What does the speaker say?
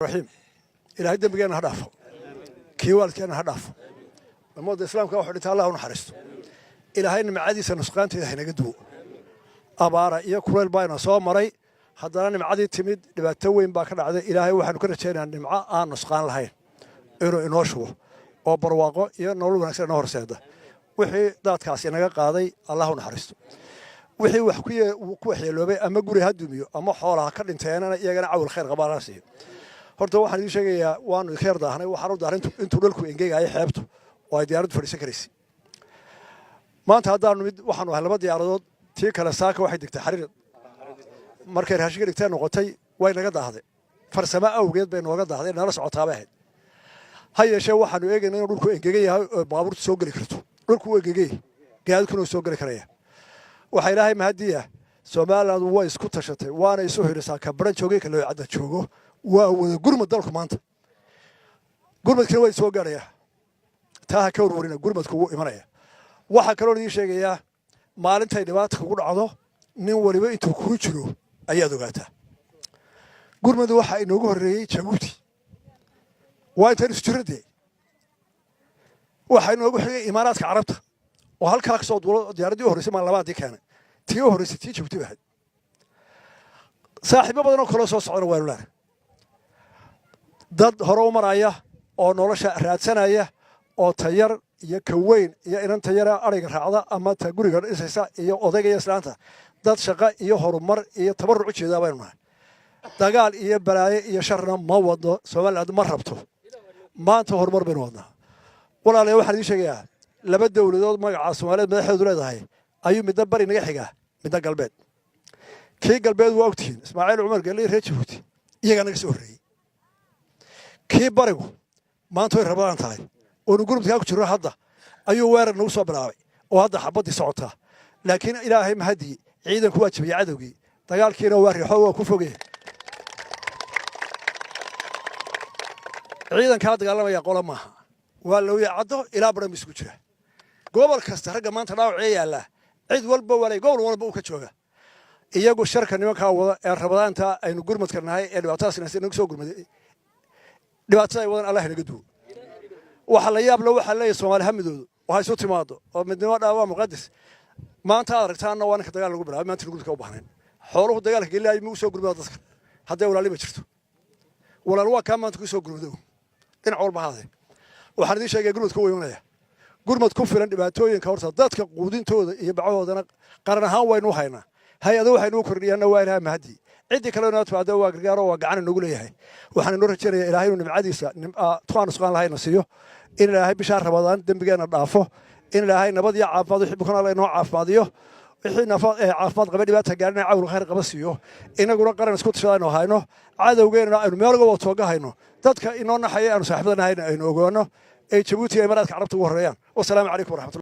رحيم إلى هيدا بقينا هدافه كيوال كان هدافه الموضوع الإسلام كان وحده الله ونحرسته إلى هاي المعادي سنسقان تيجي هنا قدو أبارة إياه كل الباينة صار مري حضرنا معادي تمد لبتوين باكر عاد إلى هاي وحنا كنا شيء عن معاه نسقان الهاي إنه إنوشوا أو برواقه إياه نقول نكسر نهر سيده وحي ذات كاسي نجا قاضي الله ونحرسته وحي وحكي لو بي أما جوري هدوميو أما حوالها كرنت أنا يجينا عول خير قبارة سي horta waxaan idin sheegayaa waanu khayr daahnay waxaan u daaray intuu dhulku engeegay xeebtu oo ay diyaaradu fadhiisan karaysi maanta haddaanu mid waxaanu ahay laba diyaaradood tii kale saaka waxay digtay xariir markay raashinka dhigtay noqotay way naga daahday farsamo awgeed bay nooga daahday nala socotaa bay ahayd ha yeeshee waxaanu eegaynaa inuu dhulku engeegay yahay oo baabuurtu soo geli karto dhulku waa engeegay gaadidkuna soo geli karaya waxa ilaahay mahadiya Soomaaliland way isku tashatay waana isu hirisaa ka baran joogay kale oo cadda joogo waa wada gurmad dalku maanta gurmadkina way soo gaaraya taa ka warwarina gurmadku wuu imanaya waxa kale oo idin sheegayaa maalintay dhibaato kugu dhacdo nin waliba intuu ku jiro ayaad ogaataa gurmadu waxa inoogu horeeyay Jabuuti waa inta isjiradee waxa inoogu xigay Imaaraadka Carabta oo halka ka soo duulo diyaaradii horeysay ma labaadii keenay tii horeysay tii Jabuuti baad saaxiibo badan oo kala soo socda waa ilaa dad hore u maraya oo nolosha raadsanaya oo tayar iyo ka weyn iyo inan tayara ariga raacda ama ta guriga dhisaysa iyo odayga iyo islaanta dad shaqo iyo horumar iyo tabarruc jeeda baynu nahay dagaal iyo balaayo iyo sharna ma wado Soomaaliland ma rabto maanta horumar baynu wadnaa walaalayaal waxaan idin sheegayaa laba dawladood magaca Soomaaliyeed madaxdoodu leedahay ayuu midda bari naga xiga midda galbeed kii galbeed waa ogtihiin Ismaaciil Umar Galli reer Jabuuti iyaga naga soo horeeyay kii barigu maanta way rabaan tahay oo gurmadka ku jiro hadda ayuu weerar nagu soo bilaabay oo hadda xabadii socota laakiin ilaahay mahadi ciidanku waa jabiyay cadawgii dagaalkiina waa riixo waa ku fogay ciidanka dagaalamaya qola maaha waa loo yaacado ilaa baran isku jira gobol kasta ragga maanta dhaawacay yaala cid walba walay gobol walba uu ka jooga iyagu sharka nimanka wada ee rabadaanta aynu gurmadka nahay ee dhibaatadaasina nagu soo gurmaday dhibaatada ay wadan Allah inaga duwo waxa la yaab loo waxa leeyahay Soomaali hamidoodu waxa soo timaado oo midnimo dhaawaa muqaddis maanta aragtaana waa ninka dagaal lagu bilaabay maanta gudka u baahneen xooluhu dagaalka gelay ma soo gurmada dadka haday walaaliba jirto walaal waa ka maanta ku soo gurmado dhinac walba haaday waxaan idin sheegay gurmadku weynaya gurmad ku filan dhibaatooyinka horta dadka quudintooda iyo bacahoodana qaran ahaan waynu haynaa hay'ado waxaynu kordhiyana waa ilaahay mahadi عندي كلام نتفاعل وقرقارة وقعنا نقول إياه وحنا نروح جري إلى هاي ونبعديسا توان سقان لهاي نسيو إن هاي بشهر رمضان دم بجانا ضعفه إن هاي نبض يعاف ماضي يحبكون الله إنه عاف ماضيه الحين عاف ماضي قبل بيتها قالنا عاول خير قبسيو إن أقول قرن سكوت شلانه هاينه عاد وجينا إنه ميرجو وتوجه هاينه تذكر إنه نحيي أنا صاحبنا هاينه إنه وجونا إيه جبوتي إمارات عربت وهريان والسلام عليكم ورحمة الله